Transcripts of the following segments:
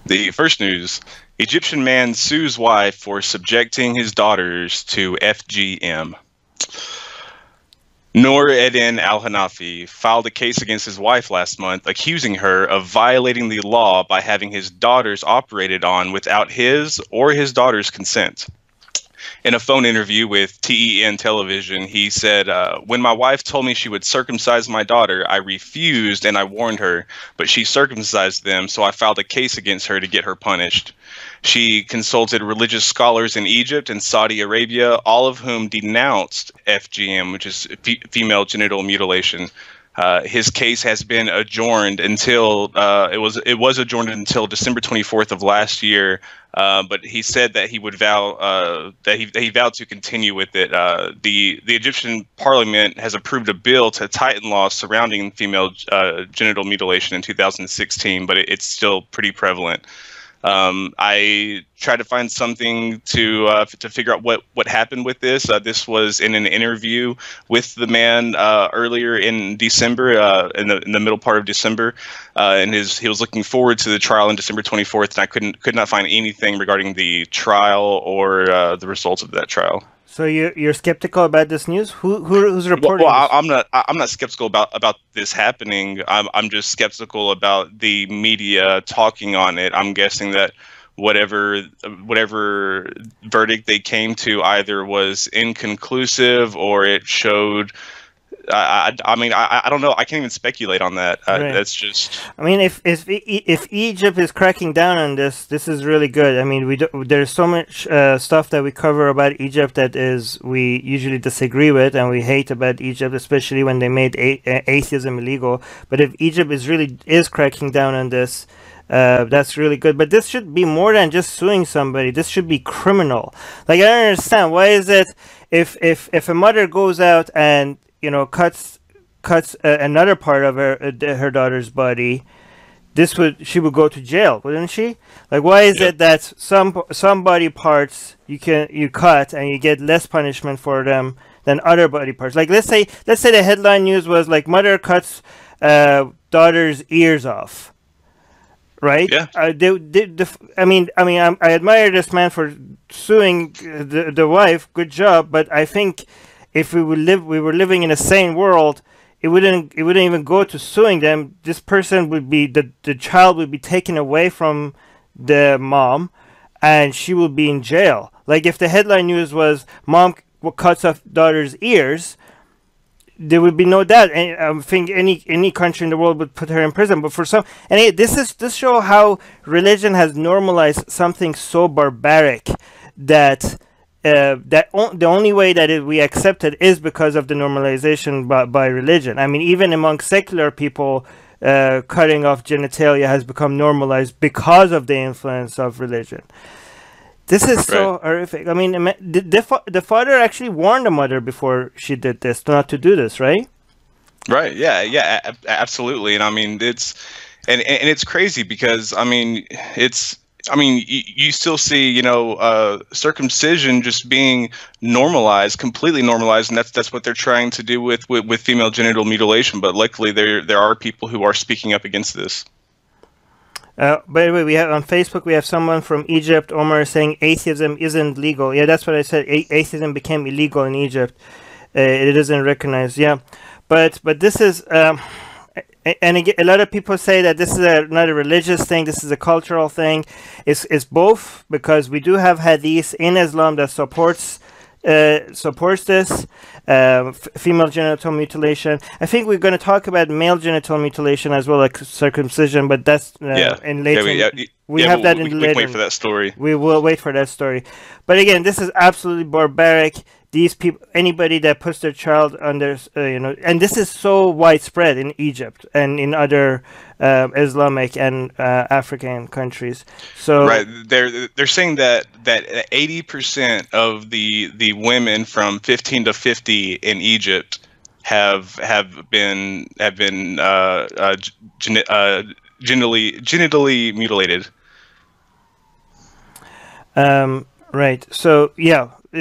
The first news: Egyptian man sues wife for subjecting his daughters to FGM. Nour Eddin Al-Hanafy filed a case against his wife last month, accusing her of violating the law by having his daughters operated on without his or his daughter's consent. In a phone interview with TEN television, he said, when my wife told me she would circumcise my daughter, I refused and I warned her, but she circumcised them, so I filed a case against her to get her punished. She consulted religious scholars in Egypt and Saudi Arabia, all of whom denounced FGM, which is female genital mutilation. His case has been adjourned until it was adjourned until December 24th of last year. But he said that he would vow that he vowed to continue with it. The Egyptian parliament has approved a bill to tighten laws surrounding female genital mutilation in 2016, but it's still pretty prevalent. I tried to find something to figure out what happened with this. This was in an interview with the man earlier in December, in the middle part of December, and he was looking forward to the trial on December 24th, and I could not find anything regarding the trial or the results of that trial. So you're skeptical about this news? Who's reporting? Well, I'm not skeptical about this happening. I'm just skeptical about the media talking on it. I'm guessing that whatever verdict they came to either was inconclusive or it showed. I mean, I don't know. I can't even speculate on that. Right. That's just. I mean, if Egypt is cracking down on this is really good. I mean, there's so much stuff that we cover about Egypt that we usually disagree with and we hate about Egypt, especially when they made atheism illegal. But if Egypt is cracking down on this, that's really good. But this should be more than just suing somebody. This should be criminal. Like, I don't understand, why is it if a mother goes out and cuts another part of her daughter's body, she would go to jail, wouldn't she? Like, why is it that some body parts you cut and you get less punishment for them than other body parts? Like, let's say the headline news was like, mother cuts daughter's ears off, right? Yeah. I admire this man for suing the wife. Good job, but I think if we were living in a sane world, it wouldn't even go to suing them. This person would be the child would be taken away from the mom, and she would be in jail. Like, if the headline news was mom cuts off daughter's ears, there would be no doubt. I think any country in the world would put her in prison. But for some, and this shows how religion has normalized something so barbaric that. The only way that we accept it is because of the normalization by religion. I mean, even among secular people, cutting off genitalia has become normalized because of the influence of religion. This is so horrific. I mean, the father actually warned the mother before she did this not to do this, right? Right. Yeah. Absolutely. And I mean, it's crazy because I mean, you still see, circumcision just being normalized, completely normalized, and that's what they're trying to do with female genital mutilation. But luckily, there are people who are speaking up against this. By the way, we have on Facebook, we have someone from Egypt, Omar, saying atheism isn't legal. Yeah, that's what I said. Atheism became illegal in Egypt. It isn't recognized. Yeah, but this is. And again, a lot of people say that this is not a religious thing, this is a cultural thing. It's both, because we do have hadith in Islam that supports this female genital mutilation. I think we're going to talk about male genital mutilation as well, like circumcision, but that's in later. We have that in later. We can wait for that story. We will wait for that story. But again, this is absolutely barbaric. These people, anybody that puts their child under, and this is so widespread in Egypt and in other Islamic and African countries. So right, they're saying that 80% of the women from 15 to 50 in Egypt have been genitally mutilated. Right. So yeah. Are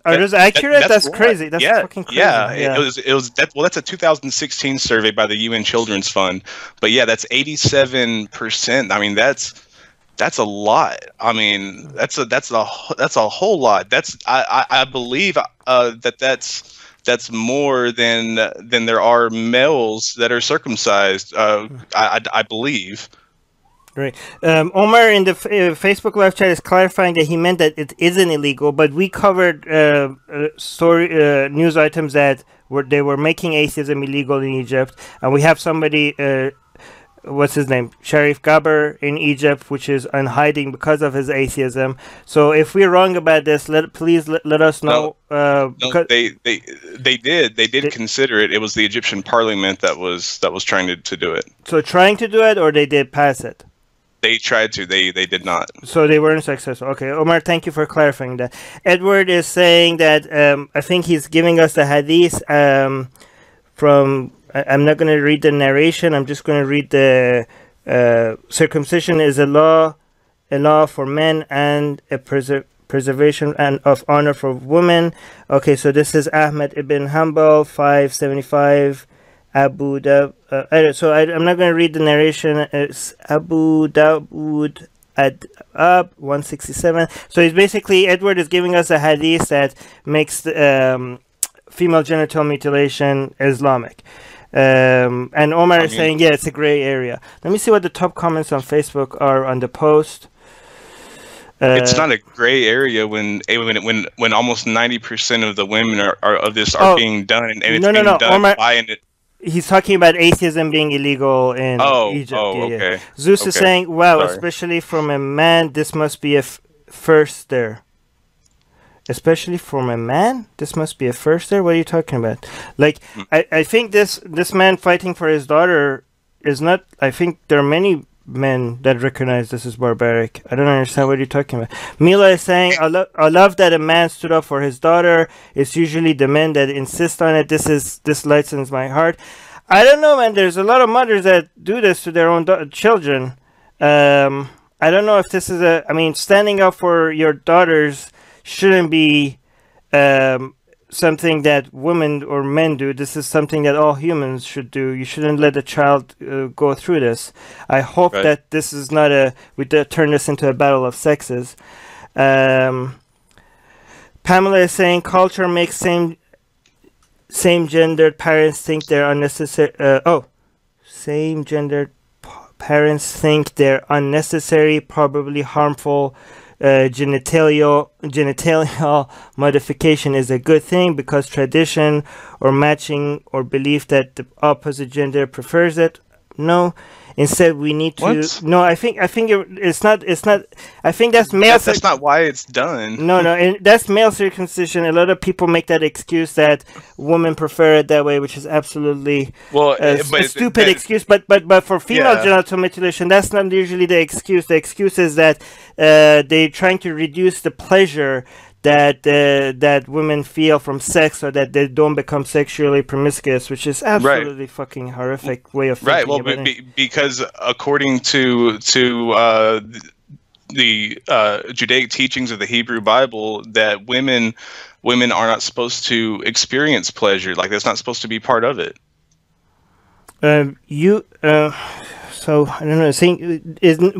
those accurate? That's crazy. That's fucking crazy. Yeah. That's a 2016 survey by the UN Children's Fund. But yeah, that's 87%. I mean, that's That's a lot. I mean, that's a whole lot. I believe that's more than there are males that are circumcised. I believe. Right. Omar in the Facebook live chat is clarifying that he meant that it isn't illegal, but we covered news items that they were making atheism illegal in Egypt, and we have somebody, what's his name, Sharif Gaber in Egypt, which is on hiding because of his atheism. So if we're wrong about this, please let us know. No, they did consider it. It was the Egyptian parliament that was trying to do it. So trying to do it, or they did pass it? They tried to. They did not. So they weren't successful. Okay, Omar, thank you for clarifying that. Edward is saying that I think he's giving us the hadith from. I'm not going to read the narration. I'm just going to read the circumcision is a law for men and a preservation and of honor for women. Okay, so this is Ahmed ibn Hanbal 575. Abu Dawud. So I'm not going to read the narration. It's Abu Dawud at 167. So it's basically Edward is giving us a hadith that makes female genital mutilation Islamic. And Omar is saying, yeah, it's a gray area. Let me see what the top comments on Facebook are on the post. It's not a gray area when almost 90% of the women are being done, and it's being done Omar, by an. He's talking about atheism being illegal in Egypt. Okay. Yeah. Zeus is saying, wow, sorry. Especially from a man, this must be a first there. Especially from a man, this must be a first there? What are you talking about? Like, I think this man fighting for his daughter is not... I think there are many men that recognize this is barbaric. I don't understand what you're talking about. Mila is saying, I love that a man stood up for his daughter. It's usually the men that insist on it. This lightens my heart. I don't know, man. There's a lot of mothers that do this to their own children. I don't know if this is I mean, standing up for your daughters shouldn't be something that women or men do. This is something that all humans should do. You shouldn't let a child go through this. I hope that this is not we turn this into a battle of sexes. Pamela is saying culture makes same-gendered parents think they're unnecessary. Same-gendered parents think they're unnecessary, probably harmful. Genitalial modification is a good thing because tradition or matching or belief that the opposite gender prefers it. No, instead we need to. What? No, I think it's not. I think that's male. That's not why it's done. No, and that's male circumcision. A lot of people make that excuse that women prefer it that way, which is absolutely a stupid excuse. But for female genital mutilation, that's not usually the excuse. The excuse is that they're trying to reduce the pleasure that women feel from sex, so that they don't become sexually promiscuous, which is absolutely fucking horrific way of thinking. Well, because according to the Judaic teachings of the Hebrew Bible, that women are not supposed to experience pleasure. Like, that's not supposed to be part of it. So I don't know.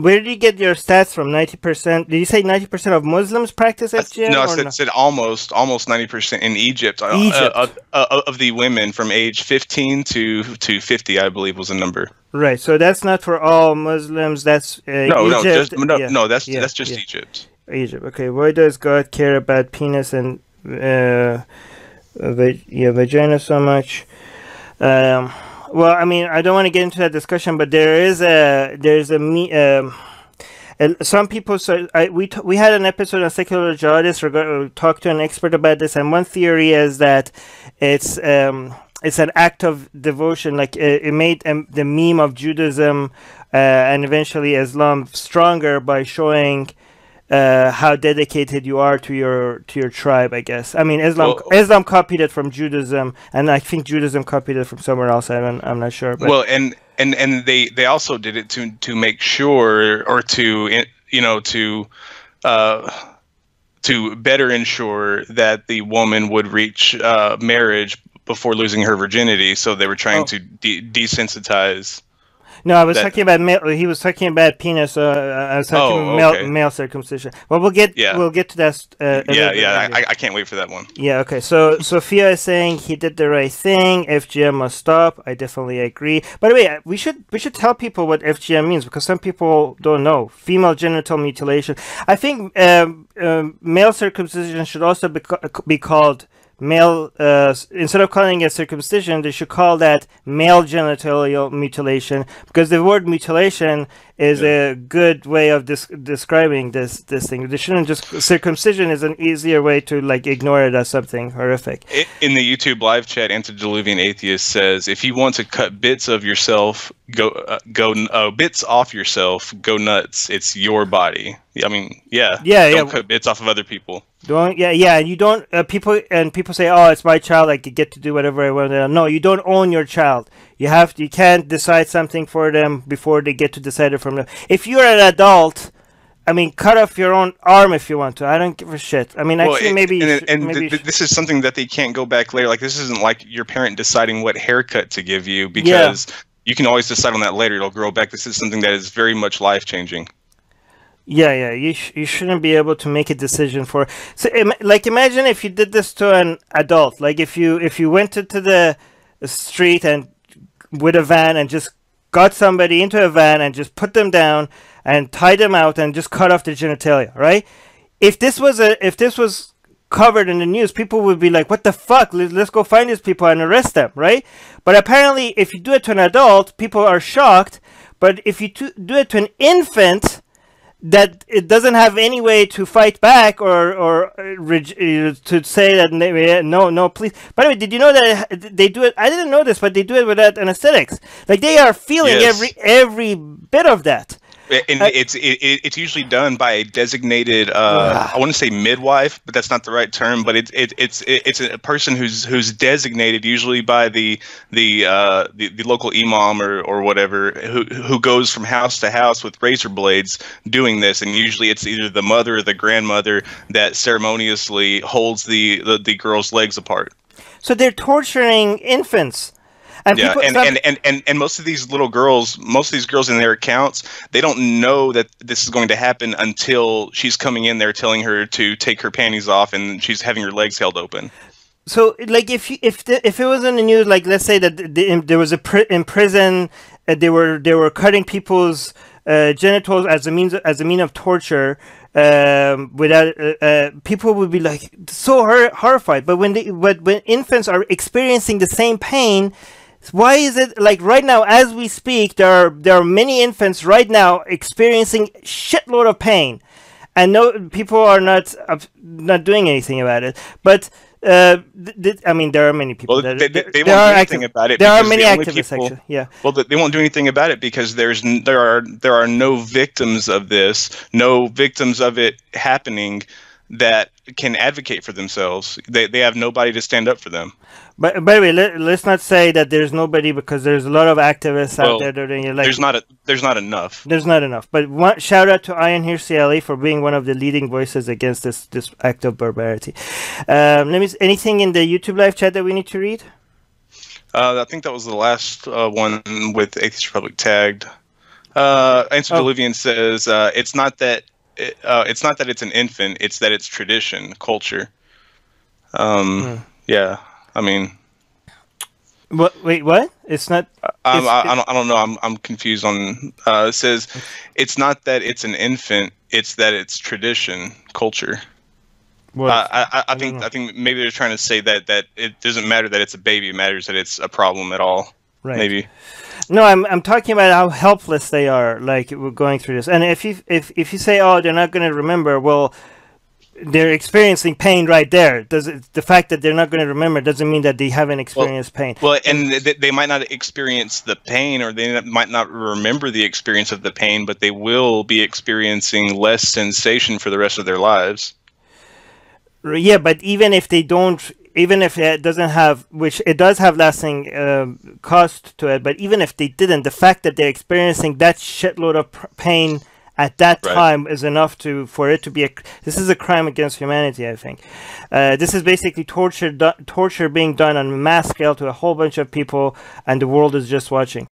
Where did you get your stats from? 90%? Did you say 90% of Muslims practice FGM? No, I said almost 90% in Egypt. Of the women from age 15 to 50, I believe, was the number. Right. So that's not for all Muslims. That's Egypt. That's just Egypt. Egypt. Okay. Why does God care about penis and vagina so much? Well, I mean, I don't want to get into that discussion, but some people. So we had an episode on secular jihadists. Talked to an expert about this, and one theory is that it's an act of devotion. Like it made the meme of Judaism and eventually Islam stronger by showing how dedicated you are to your tribe, I guess. I mean, Islam copied it from Judaism, and I think Judaism copied it from somewhere else. I'm not sure. But. Well, and they also did it to make sure, or to better ensure that the woman would reach marriage before losing her virginity. So they were trying to desensitize. No, I was talking about male. He was talking about penis. I was talking male circumcision. Well, we'll get to that. I can't wait for that one. Yeah. Okay. So Sophia is saying he did the right thing. FGM must stop. I definitely agree. By the way, we should tell people what FGM means, because some people don't know. Female genital mutilation. I think male circumcision should also be called male. Instead of calling it circumcision, they should call that male genital mutilation, because the word mutilation is a good way of describing this thing. They shouldn't just, circumcision is an easier way to like ignore it as something horrific. In the YouTube live chat, Antediluvian Atheist says, if you want to cut bits of yourself, bits off yourself, go nuts. It's your body. I mean, don't cut bits off of other people. You don't. People say, "Oh, it's my child. I get to do whatever I want." No, you don't own your child. You can't decide something for them before they get to decide it from them. If you're an adult, I mean, cut off your own arm if you want to. I don't give a shit. I mean, actually, maybe. This is something that they can't go back later. Like, this isn't like your parent deciding what haircut to give you, because you can always decide on that later. It'll grow back. This is something that is very much life changing. Yeah. You shouldn't be able to make a decision for. So, like, imagine if you did this to an adult. Like, if you went to the street and with a van and just got somebody into a van and just put them down and tied them out and just cut off their genitalia, right? If this was covered in the news, people would be like, "What the fuck? Let's go find these people and arrest them," right? But apparently, if you do it to an adult, people are shocked. But if you do it to an infant, that it doesn't have any way to fight back or to say that no, please. By the way, did you know that they do it? I didn't know this, but they do it without anesthetics. Like, they are feeling every bit of that. And it's usually done by a designated I want to say midwife, but that's not the right term. But it's a person who's designated, usually by the local imam or whatever, who goes from house to house with razor blades doing this. And usually it's either the mother or the grandmother that ceremoniously holds the girl's legs apart. So they're torturing infants. And and most of these little girls, most of these girls in their accounts, they don't know that this is going to happen until she's coming in there telling her to take her panties off and she's having her legs held open. So, like, if it was in the news, like, let's say that there was in prison, they were cutting people's genitals as a means of torture. Without people would be like so horrified. But when infants are experiencing the same pain, why is it like right now as we speak there are many infants right now experiencing shitload of pain, and no, people are not doing anything about it. But I mean, there are many people. Well, they won't do anything about it. There are many activists, actually. Yeah. Well, they won't do anything about it because there are no victims of this, no victims of it happening that can advocate for themselves. They have nobody to stand up for them. But by the way, let's not say that there's nobody, because there's a lot of activists out there doing it. Like, there's not enough. There's not enough. But shout out to Ian here CLE for being one of the leading voices against this act of barbarity. Anything in the YouTube live chat that we need to read? I think that was the last one with Atheist Republic tagged. Antediluvian says it's not that it's an infant; it's that it's tradition, culture. Yeah. I mean, what? Wait, what? It's not. I don't know. I'm confused on. It says it's not that it's an infant; it's that it's tradition, culture. I think maybe they're trying to say that it doesn't matter that it's a baby; it matters that it's a problem at all. Right. Maybe. No, I'm talking about how helpless they are. Like, we're going through this, and if you say, oh, they're not going to remember, well, they're experiencing pain right there. The fact that they're not going to remember doesn't mean that they haven't experienced pain. Well, and they might not experience the pain, or they might not remember the experience of the pain, but they will be experiencing less sensation for the rest of their lives. Yeah, but even if they don't, even if it doesn't have, which it does have lasting cost to it, but even if they didn't, the fact that they're experiencing that shitload of pain at that time is enough for it to be this is a crime against humanity, I think. This is basically torture being done on a mass scale to a whole bunch of people, and the world is just watching.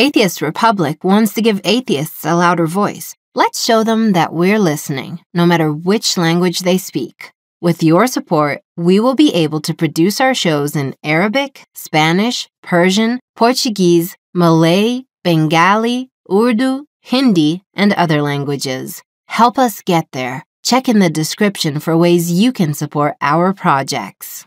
Atheist Republic wants to give atheists a louder voice. Let's show them that we're listening, no matter which language they speak. With your support, we will be able to produce our shows in Arabic, Spanish, Persian, Portuguese, Malay, Bengali, Urdu, Hindi, and other languages. Help us get there. Check in the description for ways you can support our projects.